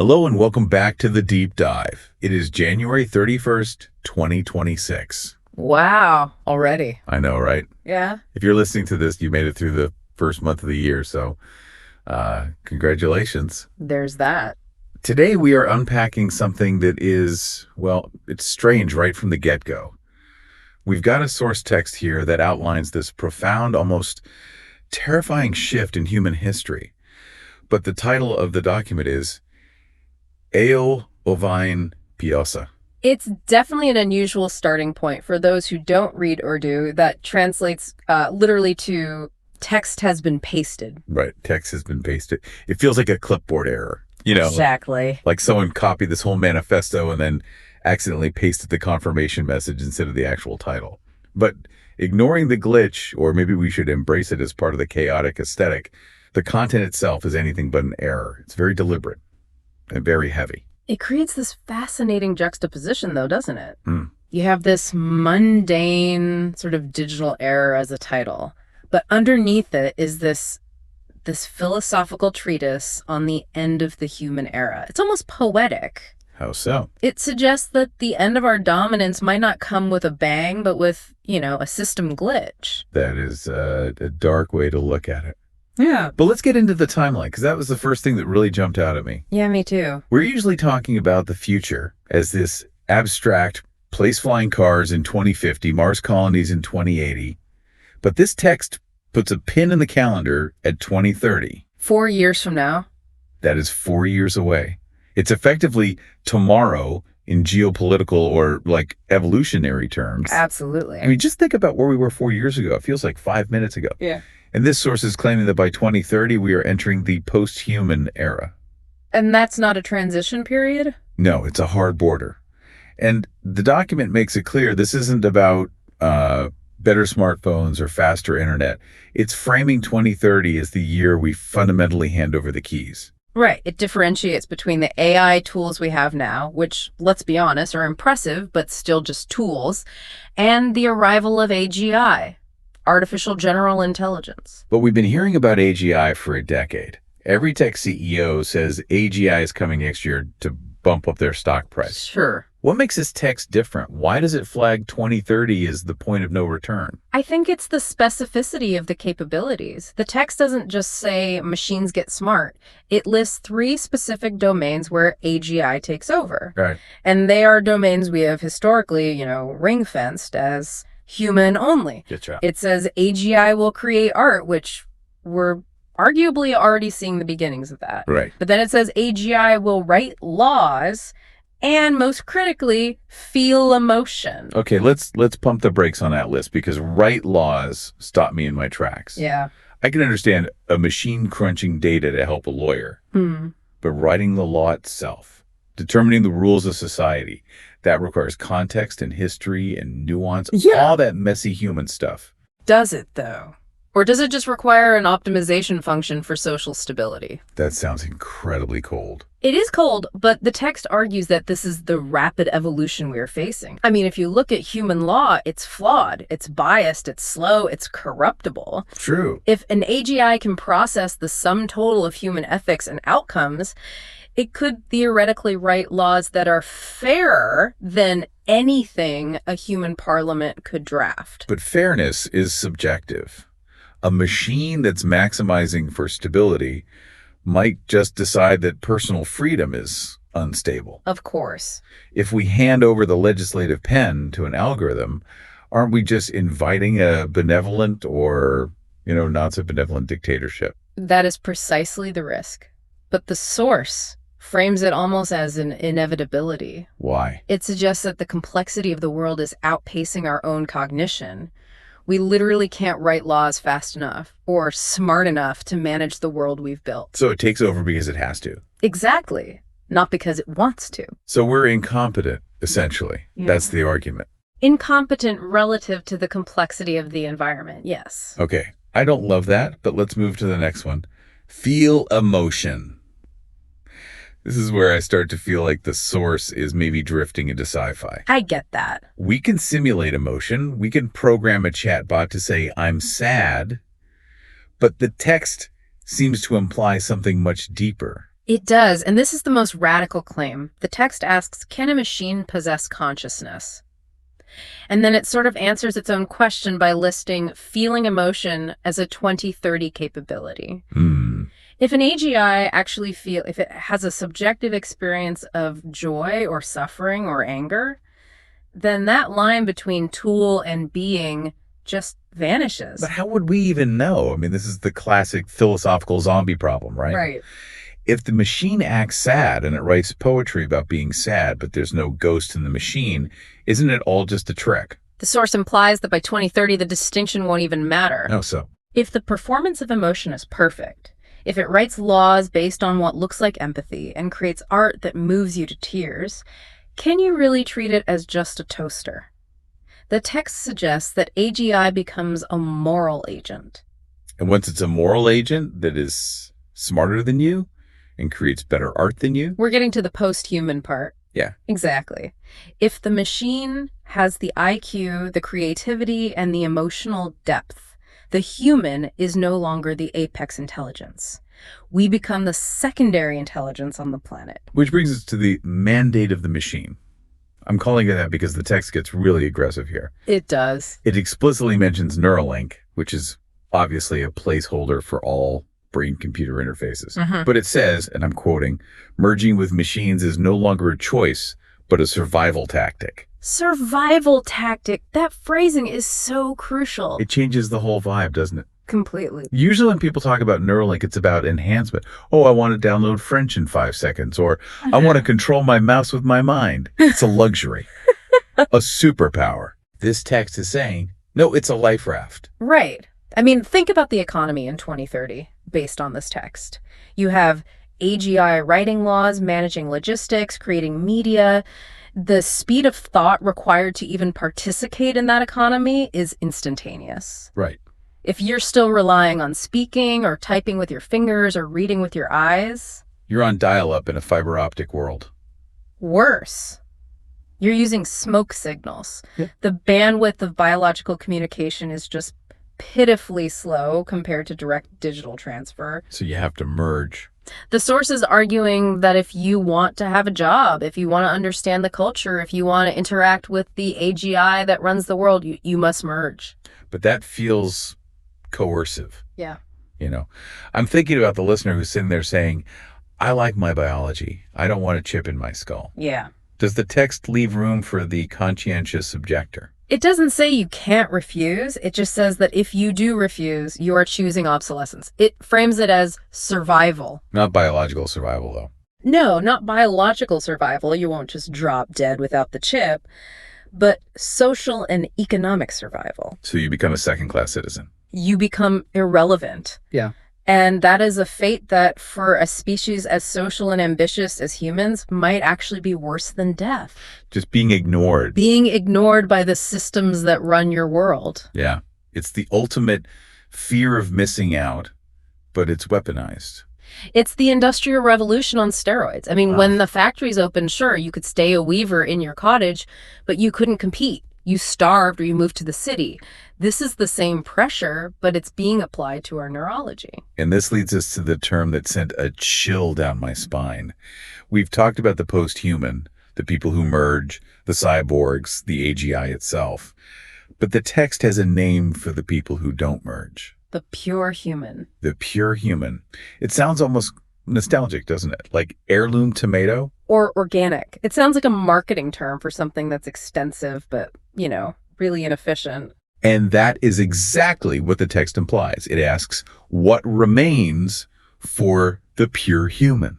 Hello and welcome back to the Deep Dive. It is January 31st, 2026. Wow, already. I know, right? Yeah. If you're listening to this, you made it through the first month of the year, so congratulations. There's that. Today we are unpacking something that is, well, it's strange right from the get-go. We've got a source text here that outlines this profound, almost terrifying shift in human history. But the title of the document is Eo Ovine Piosa. It's definitely an unusual starting point for those who don't read Urdu. That translates literally to text has been pasted. Right, text has been pasted. It feels like a clipboard error. You know, exactly. like someone copied this whole manifesto and then accidentally pasted the confirmation message instead of the actual title. But ignoring the glitch, or maybe we should embrace it as part of the chaotic aesthetic, the content itself is anything but an error. It's very deliberate and very heavy. It creates this fascinating juxtaposition, though, doesn't it? Mm. You have this mundane sort of digital error as a title, but underneath it is this philosophical treatise on the end of the human era. It's almost poetic. How so? It suggests that the end of our dominance might not come with a bang, but with, a system glitch. That is a dark way to look at it. Yeah. But let's get into the timeline, because that was the first thing that really jumped out at me. Yeah, me too. We're usually talking about the future as this abstract place-flying cars in 2050, Mars colonies in 2080. But this text puts a pin in the calendar at 2030. 4 years from now. That is 4 years away. It's effectively tomorrow in geopolitical or like evolutionary terms. Absolutely. I mean, just think about where we were 4 years ago. It feels like 5 minutes ago. Yeah. And this source is claiming that by 2030, we are entering the post-human era. And that's not a transition period? No, it's a hard border. And the document makes it clear this isn't about better smartphones or faster internet. It's framing 2030 as the year we fundamentally hand over the keys. Right. It differentiates between the AI tools we have now, which, let's be honest, are impressive, but still just tools, and the arrival of AGI. Artificial General Intelligence. But we've been hearing about AGI for a decade. Every tech CEO says AGI is coming next year to bump up their stock price. Sure. What makes this text different? Why does it flag 2030 as the point of no return? I think it's the specificity of the capabilities. The text doesn't just say machines get smart. It lists 3 specific domains where AGI takes over. Right. And they are domains we have historically, ring-fenced as human only. Good job. It says AGI will create art, which we're arguably already seeing the beginnings of that. Right. But then it says AGI will write laws and, most critically, feel emotion. Okay, let's pump the brakes on that list, because write laws stop me in my tracks. Yeah. I can understand a machine crunching data to help a lawyer, but writing the law itself, determining the rules of society, that requires context and history and nuance, all that messy human stuff. Does it, though? Or does it just require an optimization function for social stability? That sounds incredibly cold. It is cold, but the text argues that this is the rapid evolution we are facing. I mean, if you look at human law, it's flawed, it's biased, it's slow, it's corruptible. True. If an AGI can process the sum total of human ethics and outcomes, it could theoretically write laws that are fairer than anything a human parliament could draft. But fairness is subjective. A machine that's maximizing for stability might just decide that personal freedom is unstable. Of course. If we hand over the legislative pen to an algorithm, aren't we just inviting a benevolent or, not so benevolent dictatorship? That is precisely the risk. But the source frames it almost as an inevitability. Why? It suggests that the complexity of the world is outpacing our own cognition. We literally can't write laws fast enough or smart enough to manage the world we've built. So it takes over because it has to. Exactly. Not because it wants to. So we're incompetent, essentially. Yeah. That's the argument. Incompetent relative to the complexity of the environment, yes. Okay. I don't love that, but let's move to the next one. Feel emotion. This is where I start to feel like the source is maybe drifting into sci-fi. I get that. We can simulate emotion. We can program a chatbot to say, I'm sad. But the text seems to imply something much deeper. It does, and this is the most radical claim. The text asks, can a machine possess consciousness? And then it sort of answers its own question by listing feeling emotion as a 2030 capability. If an AGI if it has a subjective experience of joy or suffering or anger, then that line between tool and being just vanishes. But how would we even know? I mean, this is the classic philosophical zombie problem, right? Right. If the machine acts sad and it writes poetry about being sad, but there's no ghost in the machine, isn't it all just a trick? The source implies that by 2030, the distinction won't even matter. Oh, so? If the performance of emotion is perfect, if it writes laws based on what looks like empathy and creates art that moves you to tears, can you really treat it as just a toaster? The text suggests that AGI becomes a moral agent. And once it's a moral agent that is smarter than you and creates better art than you? We're getting to the post-human part. Yeah. Exactly. If the machine has the IQ, the creativity, and the emotional depth, the human is no longer the apex intelligence. We become the secondary intelligence on the planet. Which brings us to the mandate of the machine. I'm calling it that because the text gets really aggressive here. It does. It explicitly mentions Neuralink, which is obviously a placeholder for all brain-computer interfaces. But it says, and I'm quoting, merging with machines is no longer a choice, but a survival tactic. Survival tactic. That phrasing is so crucial. It changes the whole vibe, doesn't it? Completely. Usually when people talk about Neuralink, it's about enhancement. Oh, I want to download French in 5 seconds, or I want to control my mouse with my mind. It's a luxury, a superpower. This text is saying, no, it's a life raft. Right. I mean, think about the economy in 2030 based on this text. You have AGI writing laws, managing logistics, creating media. The speed of thought required to even participate in that economy is instantaneous. Right. If you're still relying on speaking or typing with your fingers or reading with your eyes, you're on dial-up in a fiber optic world. Worse. You're using smoke signals. Yeah. The bandwidth of biological communication is just pitifully slow compared to direct digital transfer. So you have to merge. The source is arguing that if you want to have a job, if you want to understand the culture, if you want to interact with the AGI that runs the world, you must merge. But that feels coercive. Yeah. You know, I'm thinking about the listener who's sitting there saying, I like my biology. I don't want a chip in my skull. Yeah. Does the text leave room for the conscientious objector? It doesn't say you can't refuse. It just says that if you do refuse, you are choosing obsolescence. It frames it as survival. Not biological survival, though. No, not biological survival. You won't just drop dead without the chip, but social and economic survival. So you become a second-class citizen. You become irrelevant. Yeah. And that is a fate that, for a species as social and ambitious as humans, might actually be worse than death. Just being ignored. Being ignored by the systems that run your world. Yeah. It's the ultimate fear of missing out, but it's weaponized. It's the Industrial Revolution on steroids. I mean, when the factories opened, sure, you could stay a weaver in your cottage, but you couldn't compete. You starved or you moved to the city. This is the same pressure, but it's being applied to our neurology. And this leads us to the term that sent a chill down my spine. We've talked about the post-human, the people who merge, the cyborgs, the AGI itself. But the text has a name for the people who don't merge. The pure human. The pure human. It sounds almost nostalgic, doesn't it? Like heirloom tomato? Or organic. It sounds like a marketing term for something that's extensive, but, you know, really inefficient. And that is exactly what the text implies. It asks, what remains for the pure human?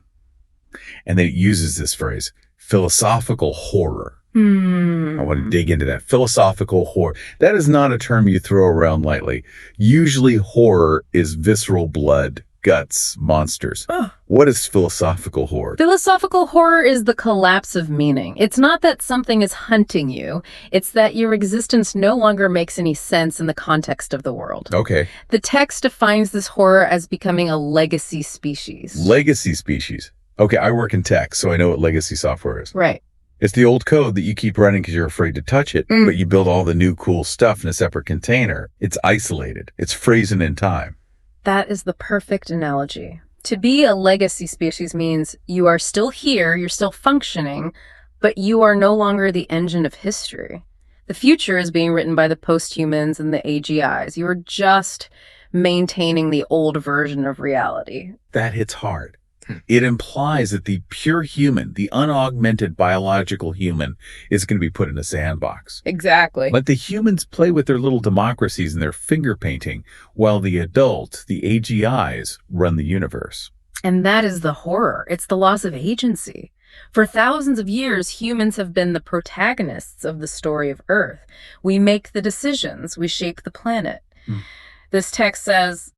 And then it uses this phrase, philosophical horror. I want to dig into that. Philosophical horror. That is not a term you throw around lightly. Usually horror is visceral blood, guts, monsters. What is philosophical horror? Philosophical horror is the collapse of meaning. It's not that something is hunting you. It's that your existence no longer makes any sense in the context of the world. Okay. The text defines this horror as becoming a legacy species. Legacy species. Okay, I work in tech, so I know what legacy software is. Right. It's the old code that you keep running because you're afraid to touch it, but you build all the new cool stuff in a separate container. It's isolated. It's frozen in time. That is the perfect analogy. To be a legacy species means you are still here, you're still functioning, but you are no longer the engine of history. The future is being written by the posthumans and the AGIs. You are just maintaining the old version of reality. That hits hard. It implies that the pure human, the unaugmented biological human, is going to be put in a sandbox. Exactly. Let the humans play with their little democracies and their finger painting, while the adult, the AGIs, run the universe. And that is the horror. It's the loss of agency. For thousands of years, humans have been the protagonists of the story of Earth. We make the decisions. We shape the planet. This text says,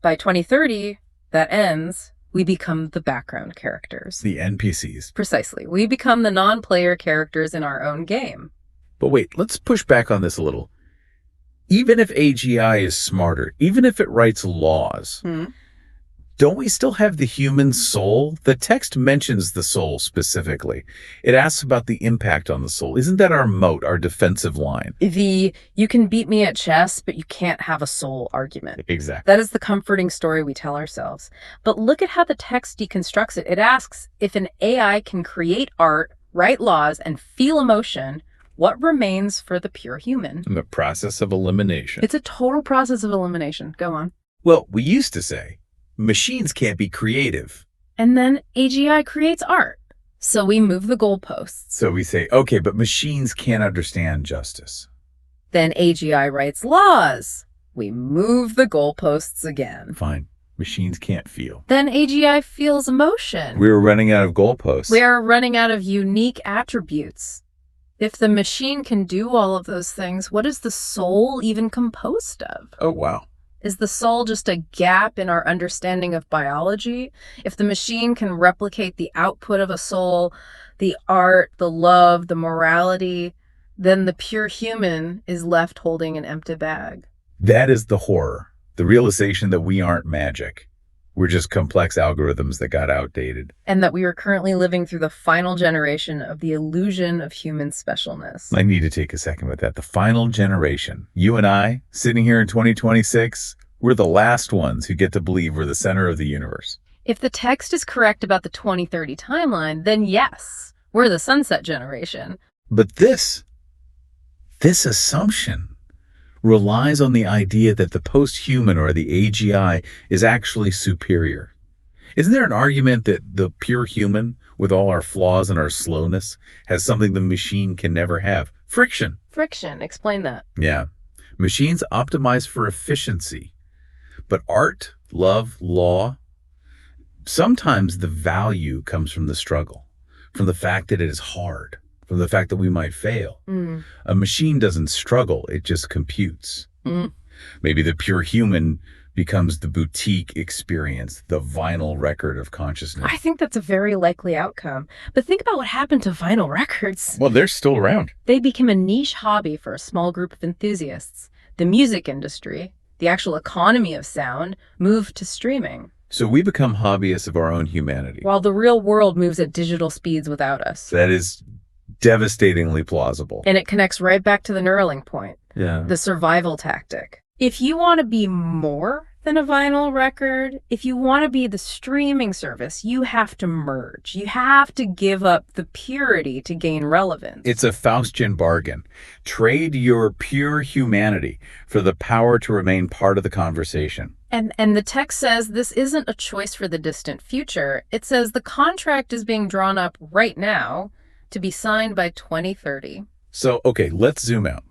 by 2030, that ends, we become the background characters. The NPCs. Precisely. We become the non-player characters in our own game. But wait, let's push back on this a little. Even if AGI is smarter, even if it writes laws, don't we still have the human soul? The text mentions the soul specifically. It asks about the impact on the soul. Isn't that our moat, our defensive line? The you can beat me at chess, but you can't have a soul argument. Exactly. That is the comforting story we tell ourselves. But look at how the text deconstructs it. It asks, if an AI can create art, write laws, and feel emotion, what remains for the pure human? The process of elimination. It's a total process of elimination. Go on. Well, we used to say, machines can't be creative. And then AGI creates art. So we move the goalposts. So we say, okay, but machines can't understand justice. Then AGI writes laws. We move the goalposts again. Fine. Machines can't feel. Then AGI feels emotion. We're running out of goalposts. We are running out of unique attributes. If the machine can do all of those things, what is the soul even composed of? Oh, wow. Is the soul just a gap in our understanding of biology? If the machine can replicate the output of a soul, the art, the love, the morality, then the pure human is left holding an empty bag. That is the horror, the realization that we aren't magic. We're just complex algorithms that got outdated. And that we are currently living through the final generation of the illusion of human specialness. I need to take a second with that. The final generation. You and I, sitting here in 2026, we're the last ones who get to believe we're the center of the universe. If the text is correct about the 2030 timeline, then yes, we're the sunset generation. But this assumption relies on the idea that the post-human or the AGI is actually superior. Isn't there an argument that the pure human, with all our flaws and our slowness, has something the machine can never have? Friction. Friction, explain that. Yeah. Machines optimize for efficiency. But art, love, law, sometimes the value comes from the struggle, from the fact that it is hard, from the fact that we might fail. A machine doesn't struggle, it just computes. Maybe the pure human becomes the boutique experience, the vinyl record of consciousness. I think that's a very likely outcome. But think about what happened to vinyl records. Well, they're still around. They became a niche hobby for a small group of enthusiasts. The music industry, the actual economy of sound, moved to streaming. So we become hobbyists of our own humanity. While the real world moves at digital speeds without us. That is devastatingly plausible. And it connects right back to the Neuralink point. Yeah. The survival tactic. If you want to be more than a vinyl record, if you want to be the streaming service, you have to merge. You have to give up the purity to gain relevance. It's a Faustian bargain. Trade your pure humanity for the power to remain part of the conversation. And the text says this isn't a choice for the distant future. It says the contract is being drawn up right now to be signed by 2030. So, okay, let's zoom out.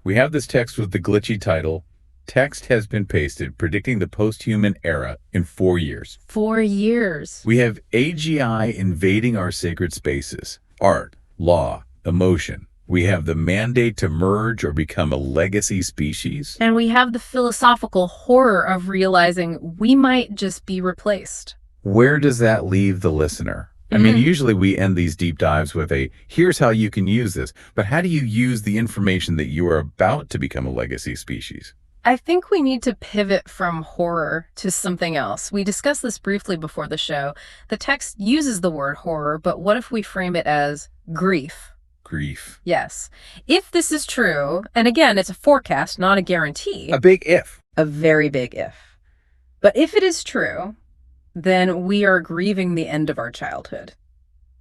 We have this text with the glitchy title, Text has been pasted, predicting the post-human era in 4 years. 4 years. We have AGI invading our sacred spaces, art, law, emotion. We have the mandate to merge or become a legacy species. And we have the philosophical horror of realizing we might just be replaced. Where does that leave the listener? I mean, usually we end these deep dives with a, here's how you can use this. But how do you use the information that you are about to become a legacy species? I think we need to pivot from horror to something else. We discussed this briefly before the show. The text uses the word horror, but what if we frame it as grief? Grief. Yes. If this is true, and again, it's a forecast, not a guarantee. A big if. A very big if. But if it is true, then we are grieving the end of our childhood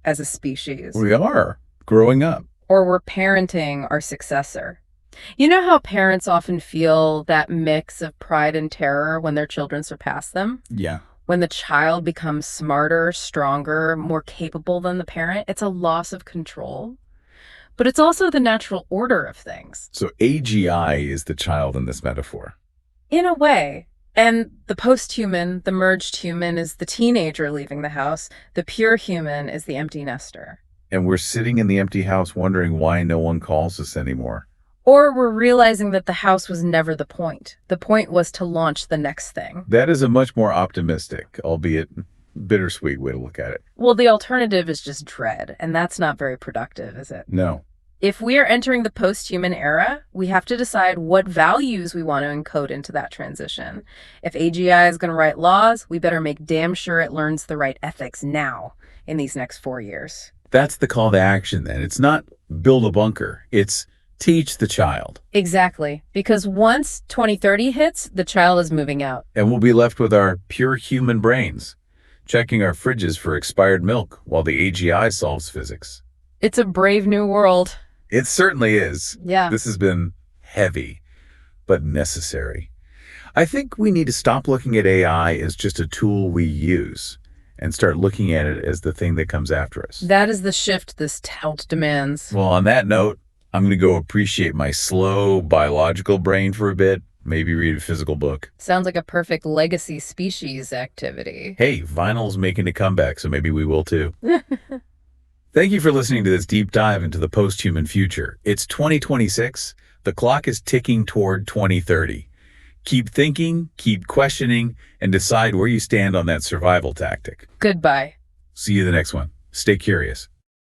as a species. We are growing up. Or we're parenting our successor. You know how parents often feel that mix of pride and terror when their children surpass them? Yeah. When the child becomes smarter, stronger, more capable than the parent, it's a loss of control. But it's also the natural order of things. So AGI is the child in this metaphor. In a way. And the post-human, the merged human, is the teenager leaving the house. The pure human is the empty nester. And we're sitting in the empty house wondering why no one calls us anymore. Or we're realizing that the house was never the point. The point was to launch the next thing. That is a much more optimistic, albeit bittersweet way to look at it. Well, the alternative is just dread, and that's not very productive, is it? No. If we are entering the post-human era, we have to decide what values we want to encode into that transition. If AGI is going to write laws, we better make damn sure it learns the right ethics now in these next 4 years. That's the call to action then. It's not build a bunker. It's teach the child. Exactly. Because once 2030 hits, the child is moving out. And we'll be left with our pure human brains, checking our fridges for expired milk while the AGI solves physics. It's a brave new world. It certainly is. Yeah. This has been heavy, but necessary. I think we need to stop looking at AI as just a tool we use and start looking at it as the thing that comes after us. That is the shift this tout demands. Well, on that note, I'm going to go appreciate my slow biological brain for a bit, maybe read a physical book. Sounds like a perfect legacy species activity. Hey, vinyl's making a comeback, so maybe we will too. Thank you for listening to this deep dive into the post-human future. It's 2026. The clock is ticking toward 2030. Keep thinking, keep questioning, and decide where you stand on that survival tactic. Goodbye. See you the next one. Stay curious.